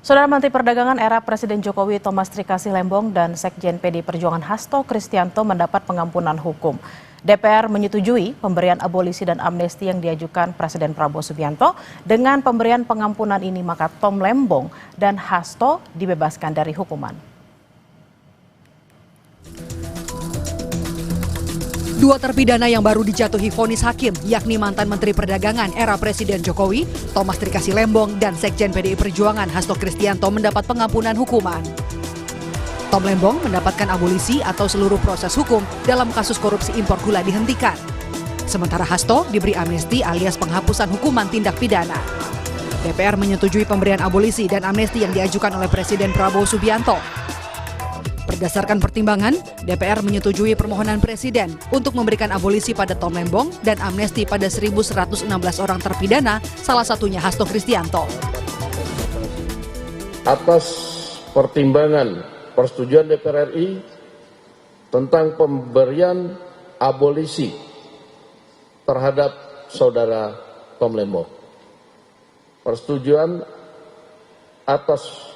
Saudara Menteri Perdagangan era Presiden Jokowi Thomas Trikasih Lembong dan Sekjen PD Perjuangan Hasto Kristianto mendapat pengampunan hukum. DPR menyetujui pemberian abolisi dan amnesti yang diajukan Presiden Prabowo Subianto. Dengan pemberian pengampunan ini maka Tom Lembong dan Hasto dibebaskan dari hukuman. Dua terpidana yang baru dijatuhi vonis hakim, yakni mantan Menteri Perdagangan era Presiden Jokowi, Thomas Trikasih Lembong, dan Sekjen PDI Perjuangan Hasto Kristianto mendapat pengampunan hukuman. Tom Lembong mendapatkan abolisi atau seluruh proses hukum dalam kasus korupsi impor gula dihentikan. Sementara Hasto diberi amnesti alias penghapusan hukuman tindak pidana. DPR menyetujui pemberian abolisi dan amnesti yang diajukan oleh Presiden Prabowo Subianto. Berdasarkan pertimbangan, DPR menyetujui permohonan Presiden untuk memberikan abolisi pada Tom Lembong dan amnesti pada 1.116 orang terpidana, salah satunya Hasto Kristianto. Atas pertimbangan persetujuan DPR RI tentang pemberian abolisi terhadap saudara Tom Lembong. Persetujuan atas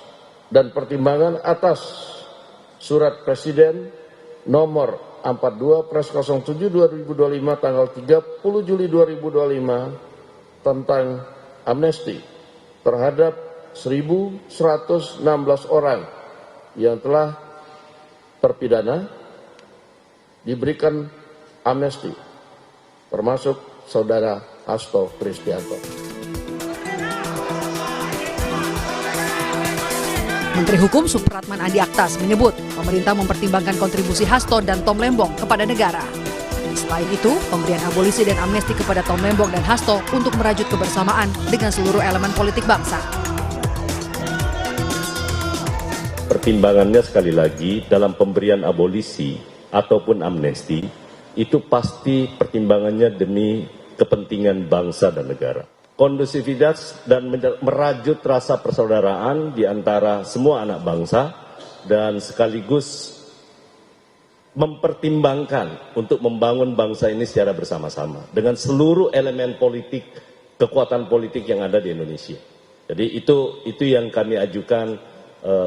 dan pertimbangan atas Surat Presiden nomor 42/07/2025 tanggal 30 Juli 2025 tentang amnesti terhadap 1.116 orang yang telah terpidana diberikan amnesti, termasuk saudara Hasto Kristianto. Menteri Hukum Supratman Andi Aktas menyebut pemerintah mempertimbangkan kontribusi Hasto dan Tom Lembong kepada negara. Selain itu, pemberian abolisi dan amnesti kepada Tom Lembong dan Hasto untuk merajut kebersamaan dengan seluruh elemen politik bangsa. Pertimbangannya sekali lagi dalam pemberian abolisi ataupun amnesti itu pasti pertimbangannya demi kepentingan bangsa dan negara. Kondusivitas dan merajut rasa persaudaraan di antara semua anak bangsa dan sekaligus mempertimbangkan untuk membangun bangsa ini secara bersama-sama dengan seluruh elemen politik, kekuatan politik yang ada di Indonesia. Jadi itu yang kami ajukan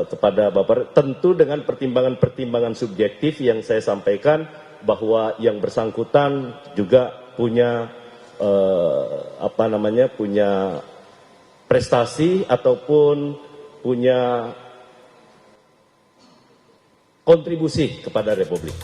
kepada Bapak, tentu dengan pertimbangan-pertimbangan subjektif yang saya sampaikan bahwa yang bersangkutan juga punya punya prestasi ataupun punya kontribusi kepada Republik.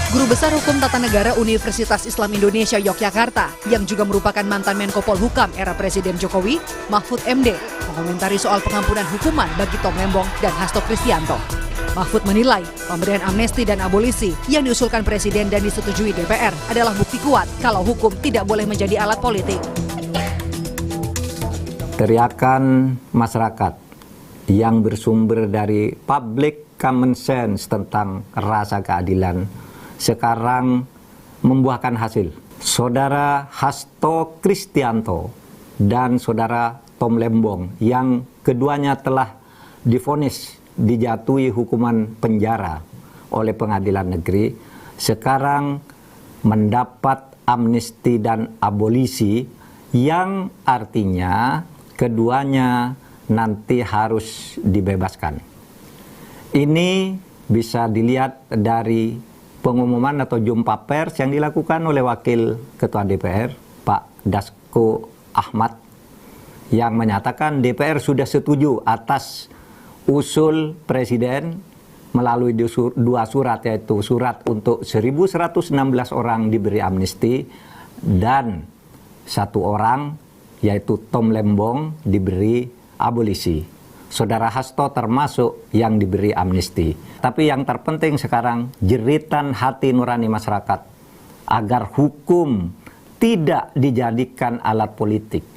Guru Besar Hukum Tata Negara Universitas Islam Indonesia Yogyakarta yang juga merupakan mantan Menko Polhukam era Presiden Jokowi, Mahfud MD, mengomentari soal pengampunan hukuman bagi Tom Lembong dan Hasto Kristianto. Mahfud menilai pemberian amnesti dan abolisi yang diusulkan Presiden dan disetujui DPR adalah bukti kuat kalau hukum tidak boleh menjadi alat politik. Teriakan masyarakat yang bersumber dari public common sense tentang rasa keadilan sekarang membuahkan hasil. Saudara Hasto Kristianto dan saudara Tom Lembong yang keduanya telah divonis dijatuhi hukuman penjara oleh pengadilan negeri, sekarang mendapat amnesti dan abolisi yang artinya keduanya nanti harus dibebaskan. Ini bisa dilihat dari pengumuman atau jumpa pers yang dilakukan oleh Wakil Ketua DPR, Pak Dasko Ahmad, yang menyatakan DPR sudah setuju atas usul Presiden melalui dua surat, yaitu surat untuk 1.116 orang diberi amnesti dan satu orang, yaitu Tom Lembong, diberi abolisi. Saudara Hasto termasuk yang diberi amnesti. Tapi yang terpenting sekarang jeritan hati nurani masyarakat agar hukum tidak dijadikan alat politik.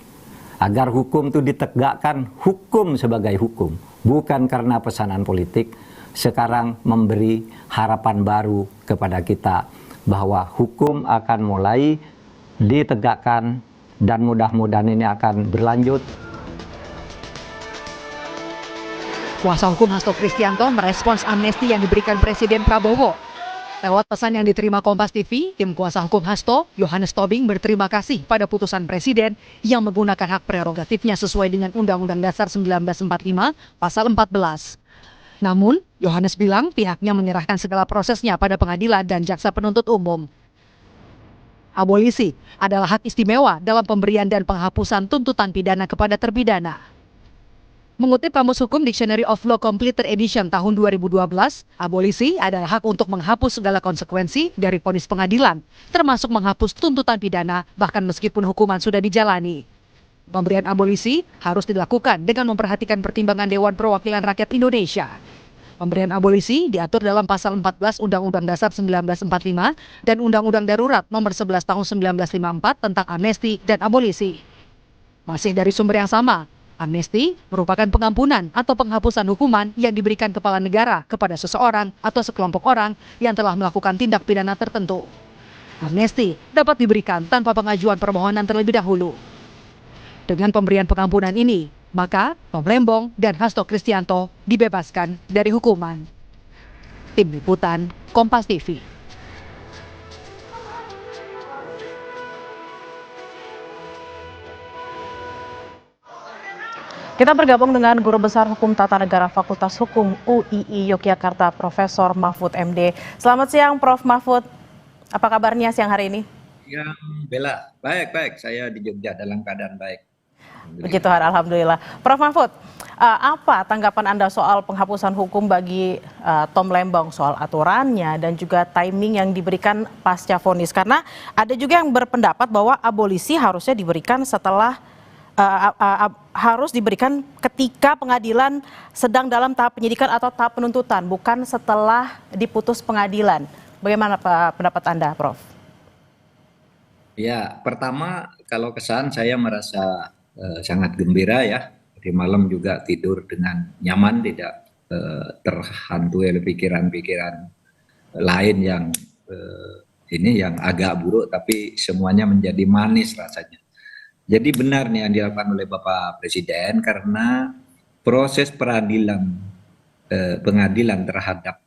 Agar hukum itu ditegakkan hukum sebagai hukum, bukan karena pesanan politik. Sekarang memberi harapan baru kepada kita bahwa hukum akan mulai ditegakkan dan mudah-mudahan ini akan berlanjut. Kuasa hukum Hasto Kristianto merespons amnesti yang diberikan Presiden Prabowo. Lewat pesan yang diterima Kompas TV, tim kuasa hukum Hasto, Yohanes Tobing berterima kasih pada putusan Presiden yang menggunakan hak prerogatifnya sesuai dengan Undang-Undang Dasar 1945 Pasal 14. Namun, Yohanes bilang pihaknya menyerahkan segala prosesnya pada pengadilan dan jaksa penuntut umum. Abolisi adalah hak istimewa dalam pemberian dan penghapusan tuntutan pidana kepada terpidana. Mengutip Kamus Hukum Dictionary of Law Completed Edition tahun 2012, abolisi adalah hak untuk menghapus segala konsekuensi dari vonis pengadilan, termasuk menghapus tuntutan pidana bahkan meskipun hukuman sudah dijalani. Pemberian abolisi harus dilakukan dengan memperhatikan pertimbangan Dewan Perwakilan Rakyat Indonesia. Pemberian abolisi diatur dalam Pasal 14 Undang-Undang Dasar 1945 dan Undang-Undang Darurat Nomor 11 Tahun 1954 tentang amnesti dan abolisi. Masih dari sumber yang sama, amnesti merupakan pengampunan atau penghapusan hukuman yang diberikan kepala negara kepada seseorang atau sekelompok orang yang telah melakukan tindak pidana tertentu. Amnesti dapat diberikan tanpa pengajuan permohonan terlebih dahulu. Dengan pemberian pengampunan ini, maka Tom Lembong dan Hasto Kristianto dibebaskan dari hukuman. Tim Liputan, Kompas TV. Kita bergabung dengan Guru Besar Hukum Tata Negara Fakultas Hukum UII Yogyakarta, Profesor Mahfud MD. Selamat siang, Prof. Mahfud. Apa kabarnya siang hari ini? Ya, Bella. Baik. Saya di Jogja dalam keadaan baik. Puji Tuhan, alhamdulillah. Prof. Mahfud, apa tanggapan Anda soal penghapusan hukum bagi Tom Lembong, soal aturannya dan juga timing yang diberikan pasca vonis? Karena ada juga yang berpendapat bahwa abolisi harusnya diberikan setelah harus diberikan ketika pengadilan sedang dalam tahap penyidikan atau tahap penuntutan, bukan setelah diputus pengadilan. Bagaimana pendapat Anda, Prof? Ya, pertama kalau kesan saya merasa sangat gembira ya. Di malam juga tidur dengan nyaman, tidak terhantui oleh pikiran-pikiran lain yang yang agak buruk, tapi semuanya menjadi manis rasanya. Jadi benar nih yang dilakukan oleh Bapak Presiden, karena proses pengadilan terhadap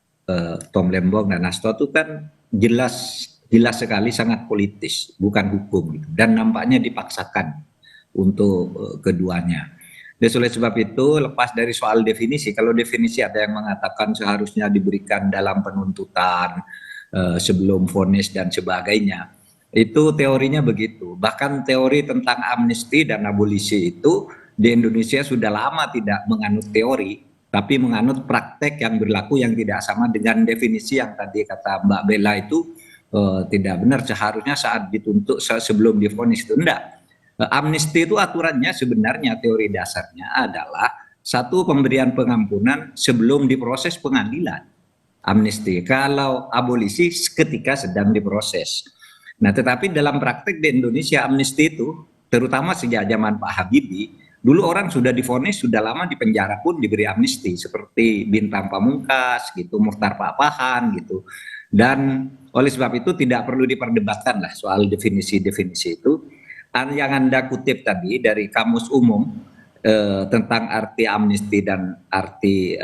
Tom Lembong dan Hasto itu kan jelas sekali sangat politis, bukan hukum gitu. Dan nampaknya dipaksakan untuk keduanya. Dan oleh sebab itu, lepas dari soal definisi, kalau definisi ada yang mengatakan seharusnya diberikan dalam penuntutan, sebelum vonis dan sebagainya, itu teorinya begitu. Bahkan teori tentang amnesti dan abolisi itu di Indonesia sudah lama tidak menganut teori, tapi menganut praktek yang berlaku yang tidak sama dengan definisi yang tadi kata Mbak Bella itu tidak benar. Seharusnya saat dituntut, sebelum divonis itu enggak. Amnesti itu aturannya sebenarnya teori dasarnya adalah satu, pemberian pengampunan sebelum diproses pengadilan. Amnesti. Kalau abolisi ketika sedang diproses. Nah, tetapi dalam praktek di Indonesia amnesti itu, terutama sejak zaman Pak Habibie, dulu orang sudah divonis, sudah lama di penjara pun diberi amnesti, seperti Bintang Pamungkas gitu, Muchtar Pakpahan gitu. Dan oleh sebab itu tidak perlu diperdebatkan lah soal definisi-definisi itu. Yang Anda kutip tadi dari Kamus Umum tentang arti amnesti dan arti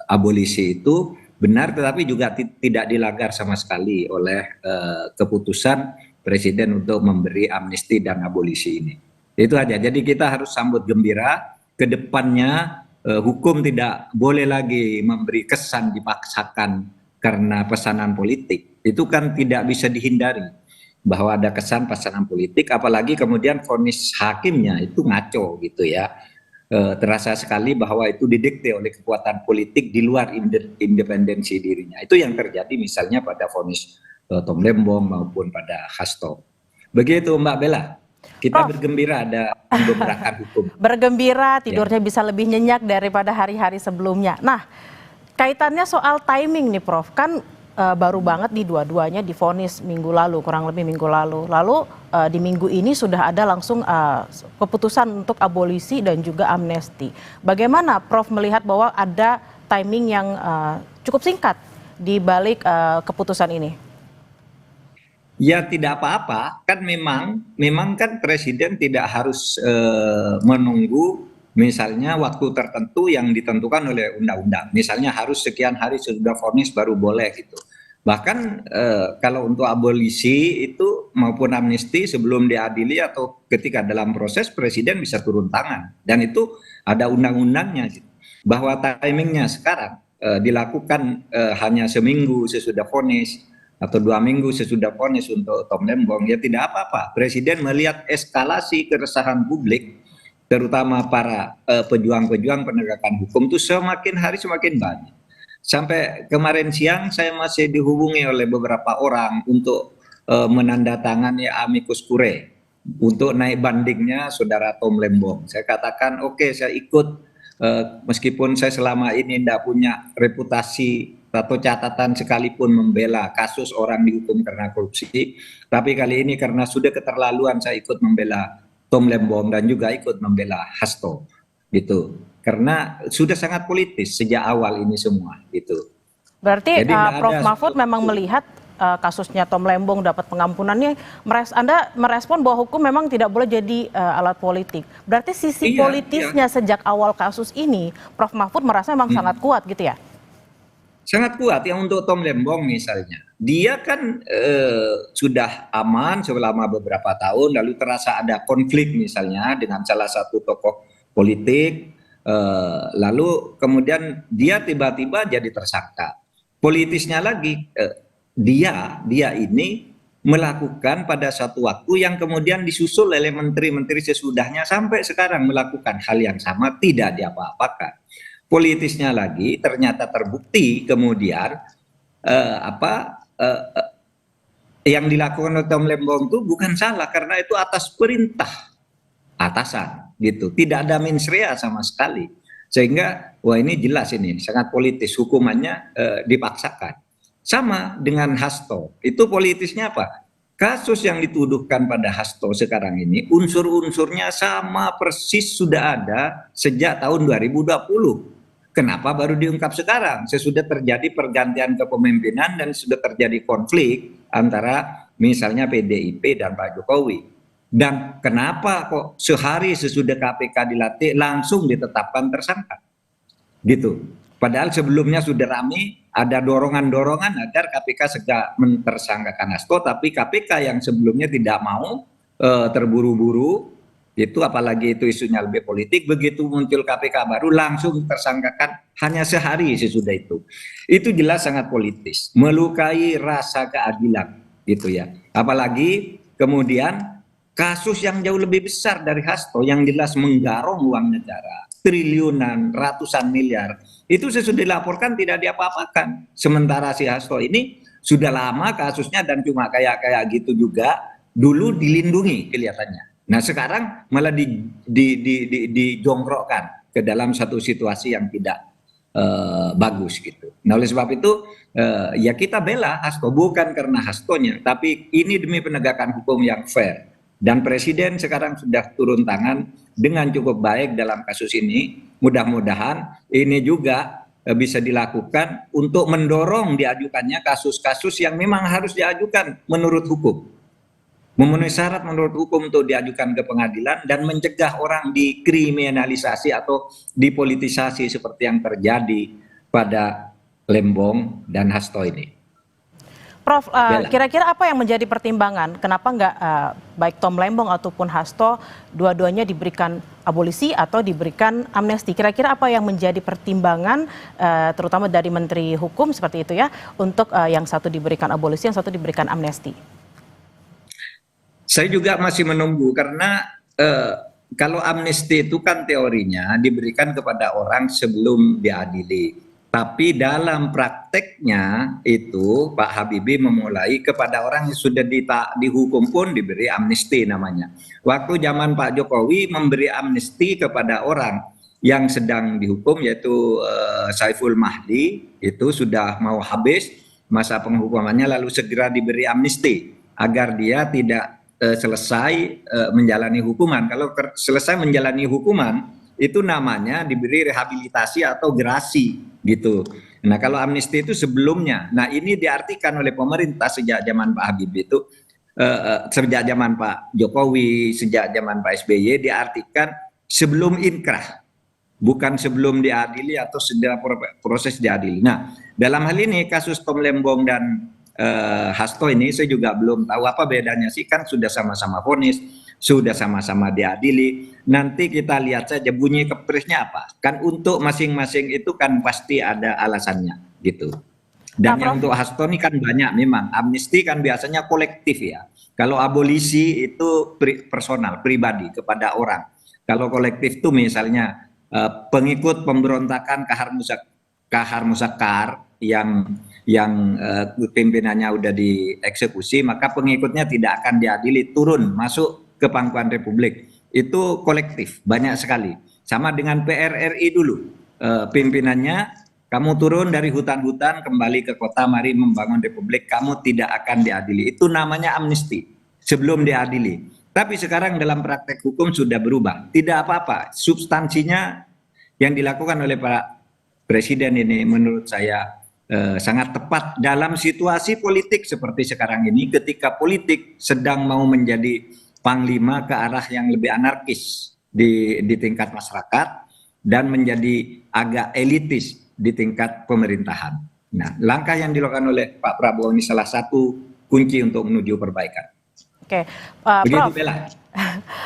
abolisi itu benar, tetapi juga tidak dilanggar sama sekali oleh keputusan Presiden untuk memberi amnesti dan abolisi ini. Itu aja. Jadi kita harus sambut gembira. Ke depannya hukum tidak boleh lagi memberi kesan dipaksakan karena pesanan politik. Itu kan tidak bisa dihindari bahwa ada kesan pesanan politik, apalagi kemudian vonis hakimnya itu ngaco gitu ya. Terasa sekali bahwa itu didikte oleh kekuatan politik di luar independensi dirinya. Itu yang terjadi misalnya pada vonis Tom Lembong maupun pada Hasto. Begitu Mbak Bella. Kita bergembira ada pembebrakan hukum. Bergembira, tidurnya bisa lebih nyenyak daripada hari-hari sebelumnya. Nah, kaitannya soal timing nih Prof, kan baru banget di dua-duanya divonis minggu lalu, kurang lebih minggu lalu. Lalu di minggu ini sudah ada langsung keputusan untuk abolisi dan juga amnesti. Bagaimana Prof melihat bahwa ada timing yang cukup singkat di balik keputusan ini? Ya tidak apa-apa, kan memang kan Presiden tidak harus menunggu misalnya waktu tertentu yang ditentukan oleh undang-undang. Misalnya harus sekian hari sudah vonis baru boleh gitu. Bahkan kalau untuk abolisi itu maupun amnesti sebelum diadili atau ketika dalam proses presiden bisa turun tangan dan itu ada undang-undangnya gitu. Bahwa timingnya sekarang dilakukan hanya seminggu sesudah vonis atau 2 minggu sesudah vonis untuk Tom Lembong ya tidak apa-apa. Presiden melihat eskalasi keresahan publik terutama para pejuang-pejuang penegakan hukum itu semakin hari semakin banyak. Sampai kemarin siang saya masih dihubungi oleh beberapa orang untuk menandatangani amicus curiae untuk naik bandingnya saudara Tom Lembong. Saya katakan oke, saya ikut meskipun saya selama ini tidak punya reputasi atau catatan sekalipun membela kasus orang dihukum karena korupsi, tapi kali ini karena sudah keterlaluan saya ikut membela Tom Lembong dan juga ikut membela Hasto gitu. Karena sudah sangat politis sejak awal ini semua gitu. Berarti Jadi Prof. Mahfud memang melihat kasusnya Tom Lembong dapat pengampunannya, Anda merespon bahwa hukum memang tidak boleh jadi alat politik. Berarti sisi politisnya sejak awal kasus ini, Prof. Mahfud merasa memang sangat kuat gitu ya? Sangat kuat yang untuk Tom Lembong misalnya. Dia kan sudah aman selama beberapa tahun, lalu terasa ada konflik misalnya dengan salah satu tokoh politik, lalu kemudian dia tiba-tiba jadi tersangka. Politisnya lagi, dia ini melakukan pada satu waktu yang kemudian disusul oleh menteri-menteri sesudahnya sampai sekarang melakukan hal yang sama tidak diapa-apakan. Politisnya lagi ternyata terbukti kemudian yang dilakukan oleh Tom Lembong itu bukan salah karena itu atas perintah atasan gitu, tidak ada mens rea sama sekali, sehingga wah ini jelas ini sangat politis, hukumannya dipaksakan. Sama dengan Hasto, itu politisnya apa? Kasus yang dituduhkan pada Hasto sekarang ini unsur-unsurnya sama persis sudah ada sejak tahun 2020. Kenapa baru diungkap sekarang? Sesudah terjadi pergantian kepemimpinan dan sudah terjadi konflik antara misalnya PDIP dan Pak Jokowi. Dan kenapa kok sehari sesudah KPK dilatih langsung ditetapkan tersangka? Gitu. Padahal sebelumnya sudah ramai ada dorongan-dorongan agar KPK segera mentersangkakan Hasto, tapi KPK yang sebelumnya tidak mau terburu-buru itu, apalagi itu isunya lebih politik, begitu muncul KPK baru langsung tersangkakan hanya sehari sesudah itu. Itu jelas sangat politis, melukai rasa keadilan gitu ya. Apalagi kemudian kasus yang jauh lebih besar dari Hasto yang jelas menggarong uang negara, triliunan, ratusan miliar, itu sesudah dilaporkan tidak diapa-apakan. Sementara si Hasto ini sudah lama kasusnya dan cuma kayak gitu juga, dulu dilindungi kelihatannya. Nah sekarang malah dijongkrokkan ke dalam satu situasi yang tidak bagus gitu. Nah oleh sebab itu ya kita bela Hasto bukan karena Hastonya, tapi ini demi penegakan hukum yang fair. Dan Presiden sekarang sudah turun tangan dengan cukup baik dalam kasus ini. Mudah-mudahan ini juga bisa dilakukan untuk mendorong diajukannya kasus-kasus yang memang harus diajukan menurut hukum. Memenuhi syarat menurut hukum untuk diajukan ke pengadilan dan mencegah orang dikriminalisasi atau dipolitisasi seperti yang terjadi pada Lembong dan Hasto ini. Prof, kira-kira apa yang menjadi pertimbangan kenapa nggak baik Tom Lembong ataupun Hasto dua-duanya diberikan abolisi atau diberikan amnesti? Kira-kira apa yang menjadi pertimbangan terutama dari Menteri Hukum seperti itu ya untuk yang satu diberikan abolisi, yang satu diberikan amnesti? Saya juga masih menunggu karena kalau amnesti itu kan teorinya diberikan kepada orang sebelum diadili. Tapi dalam prakteknya itu Pak Habibie memulai kepada orang yang sudah dihukum pun diberi amnesti namanya. Waktu zaman Pak Jokowi memberi amnesti kepada orang yang sedang dihukum yaitu Saiful Mahdi, itu sudah mau habis masa penghukumannya lalu segera diberi amnesti agar dia tidak selesai menjalani hukuman. Kalau selesai menjalani hukuman itu namanya diberi rehabilitasi atau gerasi gitu. Nah kalau amnesti itu sebelumnya. Nah ini diartikan oleh pemerintah sejak zaman Pak Habibie itu, sejak zaman Pak Jokowi, sejak zaman Pak SBY diartikan sebelum inkrah. bukan sebelum diadili atau sedang proses diadili. Nah, dalam hal ini kasus Tom Lembong dan Hasto ini saya juga belum tahu apa bedanya sih, kan sudah sama-sama vonis, sudah sama-sama diadili. Nanti kita lihat saja bunyi kepresnya apa. Kan untuk masing-masing itu kan pasti ada alasannya gitu. Dan yang untuk Hasto ini kan banyak memang. Amnesti kan biasanya kolektif ya. Kalau abolisi itu personal, pribadi kepada orang. Kalau kolektif itu misalnya pengikut pemberontakan Kahar Musakar yang pimpinannya udah dieksekusi, maka pengikutnya tidak akan diadili, turun masuk ke pangkuan Republik. Itu kolektif, banyak sekali. Sama dengan PRRI dulu, pimpinannya kamu turun dari hutan-hutan kembali ke kota, mari membangun Republik, kamu tidak akan diadili. Itu namanya amnesti sebelum diadili. Tapi sekarang dalam praktek hukum sudah berubah. Tidak apa-apa, substansinya yang dilakukan oleh Pak Presiden ini menurut saya sangat tepat dalam situasi politik seperti sekarang ini, ketika politik sedang mau menjadi panglima ke arah yang lebih anarkis di tingkat masyarakat dan menjadi agak elitis di tingkat pemerintahan. Nah, langkah yang dilakukan oleh Pak Prabowo ini salah satu kunci untuk menuju perbaikan. Oke, Begitu, Prof. Bella.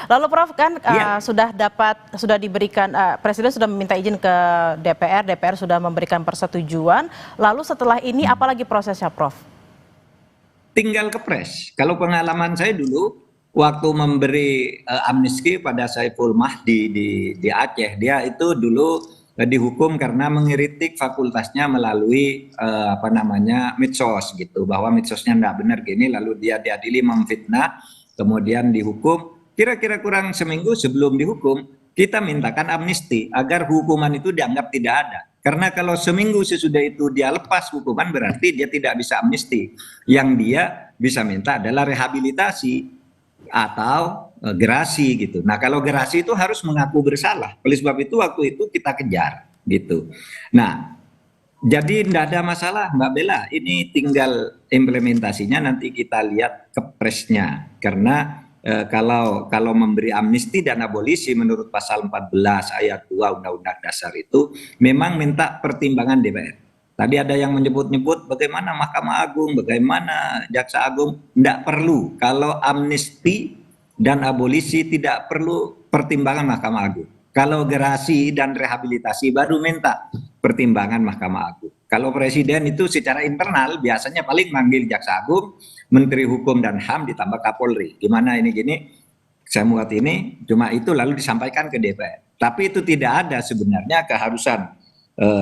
Lalu Prof kan sudah diberikan, Presiden sudah meminta izin ke DPR, DPR sudah memberikan persetujuan. Lalu setelah ini apalagi prosesnya, Prof? Tinggal kepres. Kalau pengalaman saya dulu waktu memberi amnesti pada Saiful Mahdi di Aceh, dia itu dulu dihukum karena mengkritik fakultasnya melalui medsos gitu, bahwa medsosnya enggak benar gini, lalu dia diadili memfitnah, kemudian dihukum. Kira-kira kurang seminggu sebelum dihukum, kita mintakan amnesti agar hukuman itu dianggap tidak ada. Karena kalau seminggu sesudah itu dia lepas hukuman, berarti dia tidak bisa amnesti. Yang dia bisa minta adalah rehabilitasi atau gerasi gitu. Nah, kalau gerasi itu harus mengaku bersalah. Oleh sebab itu waktu itu kita kejar gitu. Nah, jadi tidak ada masalah Mbak Bella. Ini tinggal implementasinya nanti kita lihat kepresnya. Karena kalau memberi amnesti dan abolisi menurut pasal 14 ayat 2 Undang-Undang Dasar itu memang minta pertimbangan DPR. Tadi ada yang menyebut-nyebut bagaimana Mahkamah Agung, bagaimana Jaksa Agung. Tidak perlu. Kalau amnesti dan abolisi tidak perlu pertimbangan Mahkamah Agung. Kalau gerasi dan rehabilitasi baru minta pertimbangan Mahkamah Agung. Kalau Presiden itu secara internal biasanya paling manggil Jaksa Agung, Menteri Hukum dan HAM ditambah Kapolri. Gimana ini gini, saya buat ini, cuma itu lalu disampaikan ke DPR. Tapi itu tidak ada sebenarnya keharusan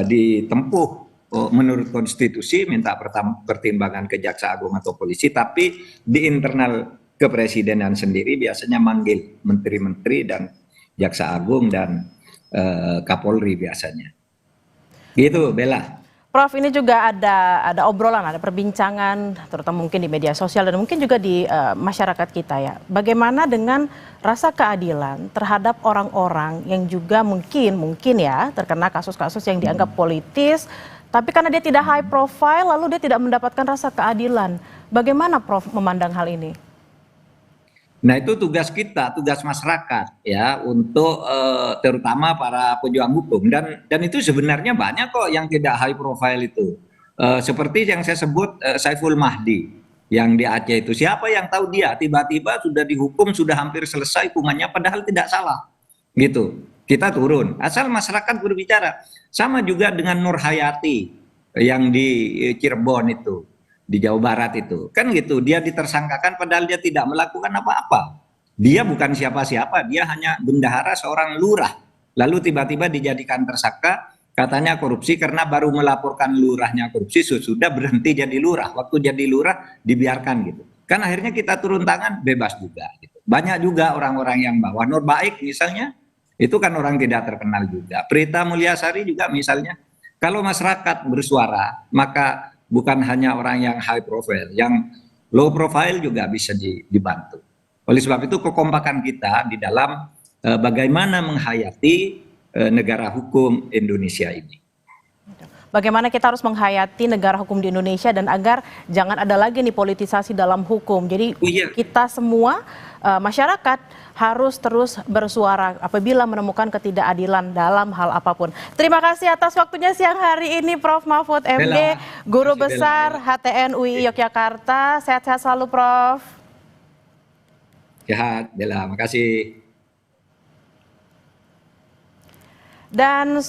ditempuh menurut konstitusi minta pertimbangan ke Jaksa Agung atau polisi, tapi di internal kepresidenan sendiri biasanya manggil menteri-menteri dan Jaksa Agung dan Kapolri biasanya. Gitu, Bella. Prof, ini juga ada obrolan, ada perbincangan, terutama mungkin di media sosial dan mungkin juga di masyarakat kita ya. Bagaimana dengan rasa keadilan terhadap orang-orang yang juga mungkin ya terkena kasus-kasus yang dianggap politis, tapi karena dia tidak high profile, lalu dia tidak mendapatkan rasa keadilan. Bagaimana Prof memandang hal ini? Nah, itu tugas kita, tugas masyarakat ya, untuk terutama para pejuang hukum, dan itu sebenarnya banyak kok yang tidak high profile itu. Seperti yang saya sebut Saiful Mahdi yang di Aceh itu, siapa yang tahu dia tiba-tiba sudah dihukum, sudah hampir selesai hukumannya padahal tidak salah. Gitu. Kita turun, asal masyarakat berbicara. Sama juga dengan Nur Hayati yang di Cirebon itu, di Jawa Barat itu, kan gitu, dia ditersangkakan padahal dia tidak melakukan apa-apa. Dia bukan siapa-siapa, dia hanya bendahara seorang lurah. Lalu tiba-tiba dijadikan tersangka, katanya korupsi karena baru melaporkan lurahnya korupsi, sudah berhenti jadi lurah. Waktu jadi lurah dibiarkan gitu. Kan akhirnya kita turun tangan, bebas juga. Gitu. Banyak juga orang-orang yang bawah. Nur Baik misalnya, itu kan orang tidak terkenal juga. Prita Mulyasari juga misalnya. Kalau masyarakat bersuara, maka bukan hanya orang yang high profile, yang low profile juga bisa dibantu. Oleh sebab itu kekompakan kita di dalam bagaimana menghayati negara hukum Indonesia ini. bagaimana kita harus menghayati negara hukum di Indonesia dan agar jangan ada lagi nih politisasi dalam hukum. Jadi kita semua masyarakat harus terus bersuara apabila menemukan ketidakadilan dalam hal apapun. Terima kasih atas waktunya siang hari ini Prof. Mahfud MD, Guru Besar HTN UI Yogyakarta. Sehat-sehat selalu Prof. Sehat, Bella. Makasih. Dan